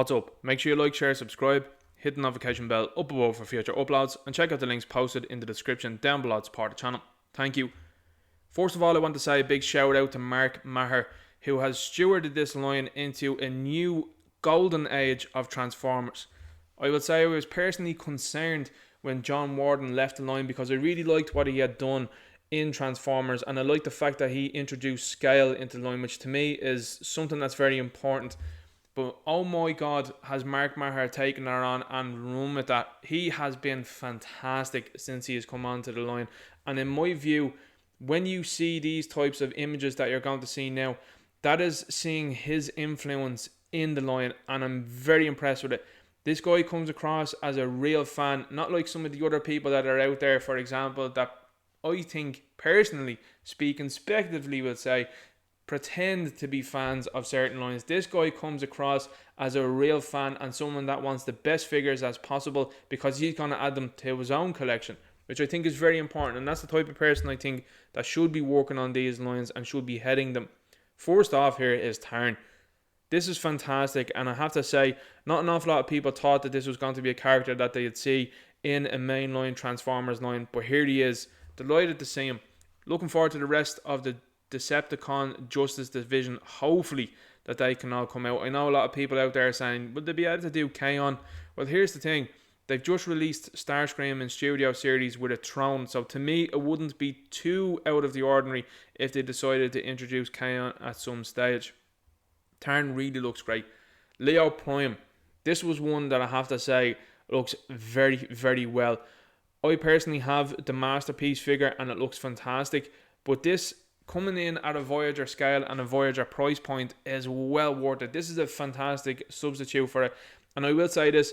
What's up? Make sure you like, share, subscribe, hit the notification bell up above for future uploads, and check out the links posted in the description down below to support the channel. Thank you. First of all, I want to say a big shout out to Mark Maher, who has stewarded this line into a new golden age of Transformers. I would say I was personally concerned when John Warden left the line because I really liked what he had done in Transformers, and I liked the fact that he introduced scale into the line, which to me is something that's very important. But oh my god, has Mark Maher taken her on and run with that. He has been fantastic since he has come onto the line. And in my view, when you see these types of images that you're going to see now, that is seeing his influence in the line, and I'm very impressed with it. This guy comes across as a real fan, not like some of the other people that are out there, for example, that I think, personally speaking, speculatively will say, pretend to be fans of certain lines. This guy comes across as a real fan and someone that wants the best figures as possible because he's going to add them to his own collection, which I think is very important. And that's the type of person I think that should be working on these lines and should be heading them. First off here is Tyran. This is fantastic, and I have to say, not an awful lot of people thought that this was going to be a character that they'd see in a mainline Transformers line, but here he is. Delighted to see him. Looking forward to the rest of the Decepticon Justice Division. Hopefully that they can all come out. I know a lot of people out there saying, would they be able to do K-On? Well, here's the thing. They've just released Starscream in Studio Series with a throne, so to me it wouldn't be too out of the ordinary if they decided to introduce K-On at some stage. Tyran really looks great. Leo Prime. This was one that I have to say looks very, very well. I personally have the Masterpiece figure and it looks fantastic, but this coming in at a Voyager scale and a Voyager price point is well worth it. This is a fantastic substitute for it, and I will say this,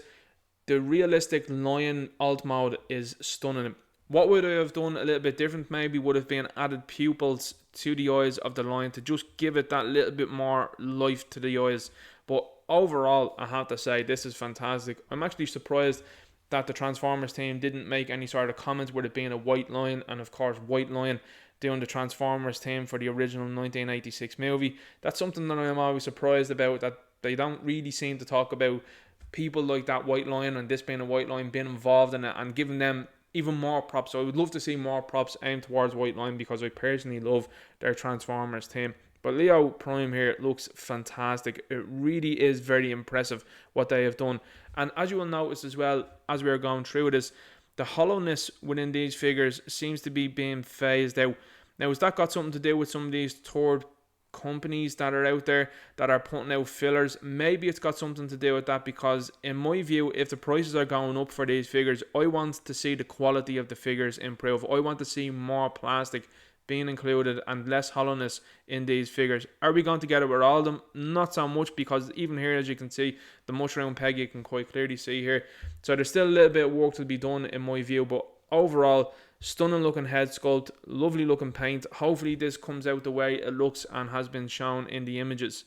the realistic lion alt mode is stunning. What would I have done a little bit different maybe would have been added pupils to the eyes of the lion to just give it that little bit more life to the eyes. But overall, I have to say, this is fantastic. I'm actually surprised that the Transformers team didn't make any sort of comments with it being a white lion, and of course White Lion doing the Transformers team for the original 1986 movie. That's something that I'm always surprised about, that they don't really seem to talk about people like that White Lion and this being a White Lion being involved in it and giving them even more props. So I would love to see more props aimed towards White Lion because I personally love their Transformers team. But Leo Prime here looks fantastic. It really is very impressive what they have done. And as you will notice as well, as we are going through this, the hollowness within these figures seems to be being phased out. Now, has that got something to do with some of these third companies that are out there that are putting out fillers? Maybe it's got something to do with that, because in my view, if the prices are going up for these figures, I want to see the quality of the figures improve. I want to see more plastic being included and less hollowness in these figures. Are we going to get it with all of them? Not so much, because even here, as you can see, the mushroom peg you can quite clearly see here. So there's still a little bit of work to be done in my view, but overall, stunning looking head sculpt, lovely looking paint. Hopefully this comes out the way it looks and has been shown in the images.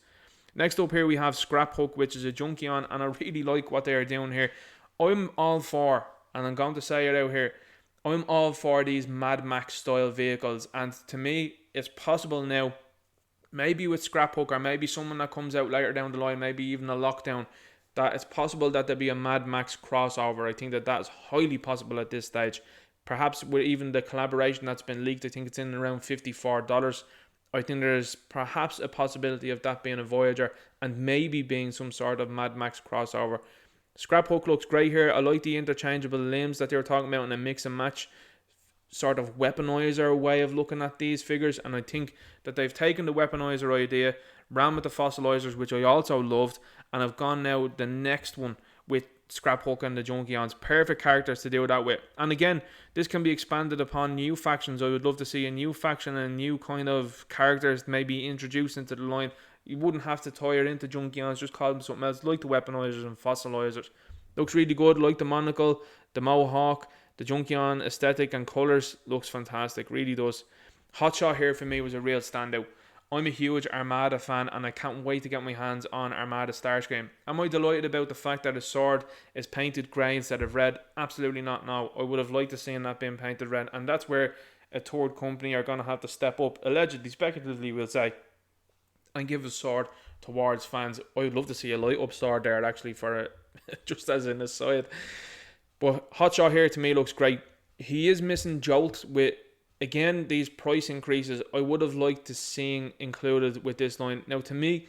Next up here we have Scrap Hook, which is a Junkion, and I really like what they are doing here. I'm all for, and I'm going to say it out here, I'm all for these Mad Max style vehicles, and to me it's possible now, maybe with Scrap Hook or maybe someone that comes out later down the line, maybe even a Lockdown, that it's possible that there'll be a Mad Max crossover. I think that that's highly possible at this stage. Perhaps with even the collaboration that's been leaked, I think it's in around $54. I think there's perhaps a possibility of that being a Voyager and maybe being some sort of Mad Max crossover. Scrap Hook looks great here. I like the interchangeable limbs that they were talking about in a mix and match sort of weaponizer way of looking at these figures, and I think that they've taken the weaponizer idea, ran with the fossilizers, which I also loved, and have gone now the next one with Scrap Hook and the Junkions. Perfect characters to do that with. And again, this can be expanded upon new factions. I would love to see a new faction and new kind of characters maybe introduced into the line. You wouldn't have to tie it into Junkions, just call them something else, like the weaponizers and fossilizers. Looks really good, like the monocle, the mohawk, the Junkion aesthetic and colours. Looks fantastic, really does. Hotshot here for me was a real standout. I'm a huge Armada fan and I can't wait to get my hands on Armada Starscream. Am I delighted about the fact that his sword is painted grey instead of red? Absolutely not, no. I would have liked to see that being painted red, and that's where a third company are going to have to step up, allegedly, speculatively we'll say, and give his sword towards fans. I would love to see a light up star there actually for just as an aside. But Hotshot here to me looks great. He is missing Jolt with, again, these price increases. I would have liked to see included with this line. Now to me,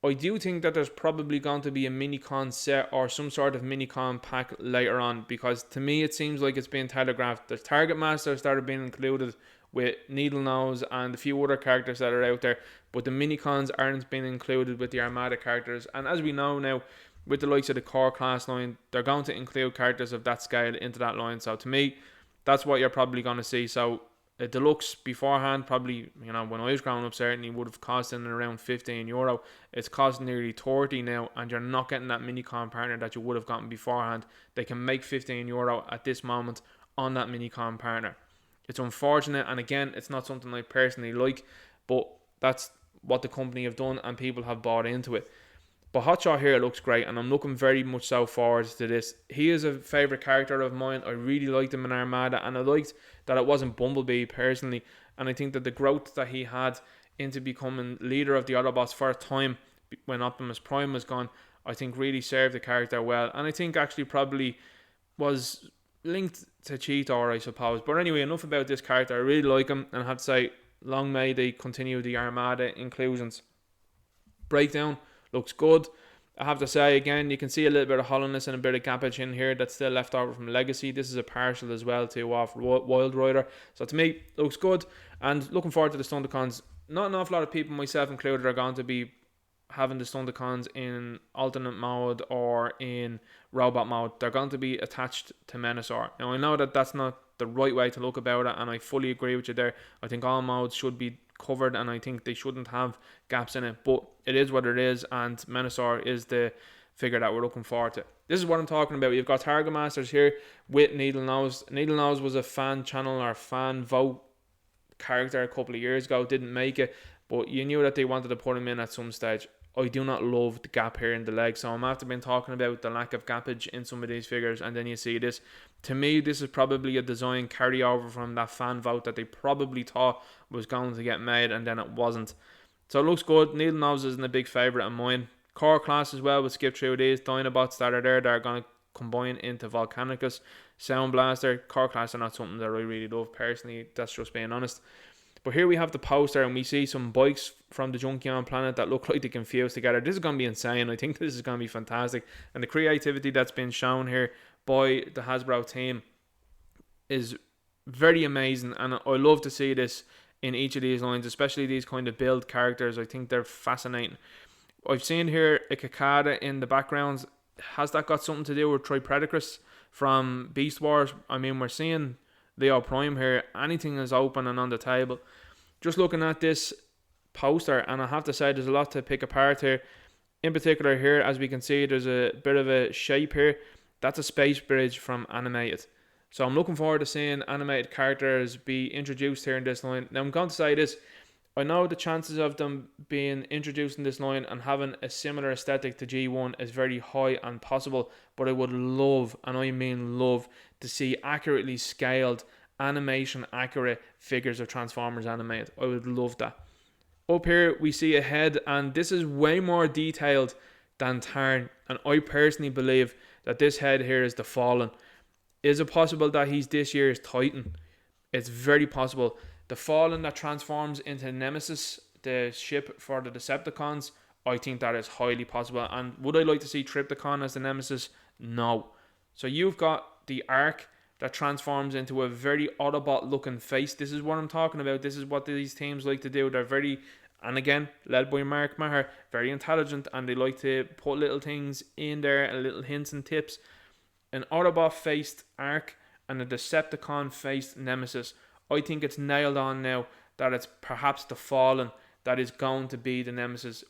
I do think that there's probably going to be a mini-con set or some sort of mini-con pack later on, because to me it seems like it's being telegraphed. There's Target Masters that are being included with Needle Nose and a few other characters that are out there, but the mini-cons aren't being included with the Armada characters. And as we know now, with the likes of the core class line, they're going to include characters of that scale into that line. So to me, that's what you're probably going to see. So a deluxe beforehand, probably, when I was growing up, certainly would have cost in around €15. It's costing nearly 30 now, and you're not getting that mini-con partner that you would have gotten beforehand. They can make €15 at this moment on that mini-con partner. It's unfortunate, and again, it's not something I personally like, but that's what the company have done, and people have bought into it. But Hotshot here looks great, and I'm looking very much so forward to this. He is a favourite character of mine. I really liked him in Armada, and I liked that it wasn't Bumblebee personally. And I think that the growth that he had into becoming leader of the Autobots for a time when Optimus Prime was gone, I think really served the character well. And I think actually probably was linked to Cheetor, I suppose. But anyway, enough about this character. I really like him, and I have to say, long may they continue the Armada inclusions. Breakdown looks good. I have to say, again, you can see a little bit of hollowness and a bit of gappage in here that's still left over from Legacy. This is a partial as well too off Wild Rider. So to me, looks good. And looking forward to the Stunticons. Not an awful lot of people, myself included, are going to be having the Stunticons in alternate mode or in robot mode. They're going to be attached to Menasor. Now, I know that that's not the right way to look about it, and I fully agree with you there. I think all modes should be covered, and I think they shouldn't have gaps in it, but it is what it is, and Menasor is the figure that we're looking forward to. This is what I'm talking about. You've got Target Masters here with Needle Nose. Needle Nose was a fan channel or fan vote character a couple of years ago, didn't make it, but you knew that they wanted to put him in at some stage. I do not love the gap here in the leg, so I'm after been talking about the lack of gappage in some of these figures, and then you see this. To me, this is probably a design carryover from that fan vote that they probably thought was going to get made, and then it wasn't. So it looks good. Needle Nose isn't a big favourite of mine. Core class as well, we'll skip through these. Dinobots that are there, that are going to combine into Volcanicus. Sound Blaster. Core class are not something that I really love personally, that's just being honest. But here we have the poster, and we see some bikes from the Junkion planet that look like they can fuse together. This is going to be insane. I think this is going to be fantastic. And the creativity that's been shown here by the Hasbro team is very amazing. And I love to see this in each of these lines, especially these kind of build characters. I think they're fascinating. I've seen here a Cicada in the background. Has that got something to do with Tripredacus from Beast Wars? I mean, we're seeing Leo Prime here. Anything is open and on the table. Just looking at this poster, and I have to say there's a lot to pick apart here. In particular here, as we can see, there's a bit of a shape here. That's a space bridge from Animated. So I'm looking forward to seeing animated characters be introduced here in this line. Now I'm going to say this. I know the chances of them being introduced in this line and having a similar aesthetic to G1 is very high and possible, but I would love, and I mean love, to see accurately scaled, animation accurate figures of Transformers animated. I would love that. Up here we see a head, and this is way more detailed than Tyran, and I personally believe that this head here is the Fallen. Is it possible that he's this year's Titan? It's very possible. The Fallen that transforms into Nemesis, the ship for the Decepticons, I think that is highly possible. And would I like to see Trypticon as the Nemesis? No. So you've got the Ark that transforms into a very Autobot looking face. This is what I'm talking about. This is what these teams like to do. They're very, and again, led by Mark Maher, very intelligent, and they like to put little things in there and little hints and tips. An Autobot faced Ark and a Decepticon faced Nemesis. I think it's nailed on now that it's perhaps the Fallen that is going to be the Nemesis.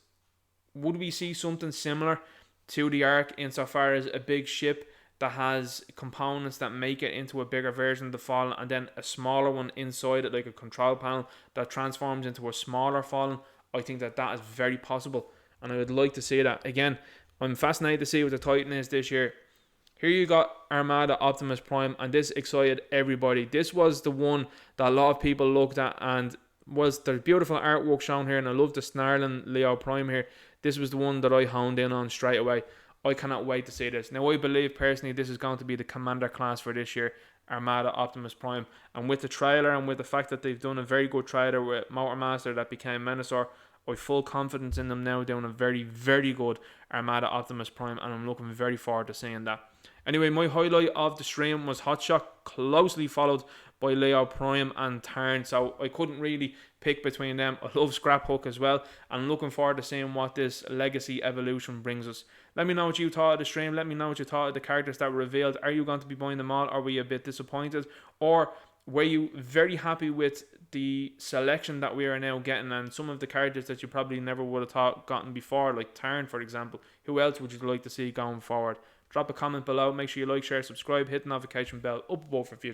Would we see something similar to the Ark insofar as a big ship that has components that make it into a bigger version of the Fallen, and then a smaller one inside it, like a control panel that transforms into a smaller Fallen? I think that is very possible, and I would like to see that. Again, I'm fascinated to see what the Titan is this year. Here you got Armada Optimus Prime, and this excited everybody. This was the one that a lot of people looked at and was the beautiful artwork shown here, and I love the snarling Leo Prime here. This was the one that I honed in on straight away. I cannot wait to see this. Now, I believe personally this is going to be the commander class for this year, Armada Optimus Prime. And with the trailer and with the fact that they've done a very good trailer with Motormaster that became Menasor, I have full confidence in them now doing a very, very good Armada Optimus Prime, and I'm looking very forward to seeing that. Anyway, my highlight of the stream was Hotshot, closely followed by Leo Prime and Tyran, so I couldn't really pick between them. I love Scrap Hook as well, and I'm looking forward to seeing what this Legacy Evolution brings us. Let me know what you thought of the stream. Let me know what you thought of the characters that were revealed. Are you going to be buying them all, or were you a bit disappointed? Or were you very happy with the selection that we are now getting, and some of the characters that you probably never would have thought gotten before, like Tyran, for example? Who else would you like to see going forward? Drop a comment below. Make sure you like, share, subscribe, hit the notification bell up above for future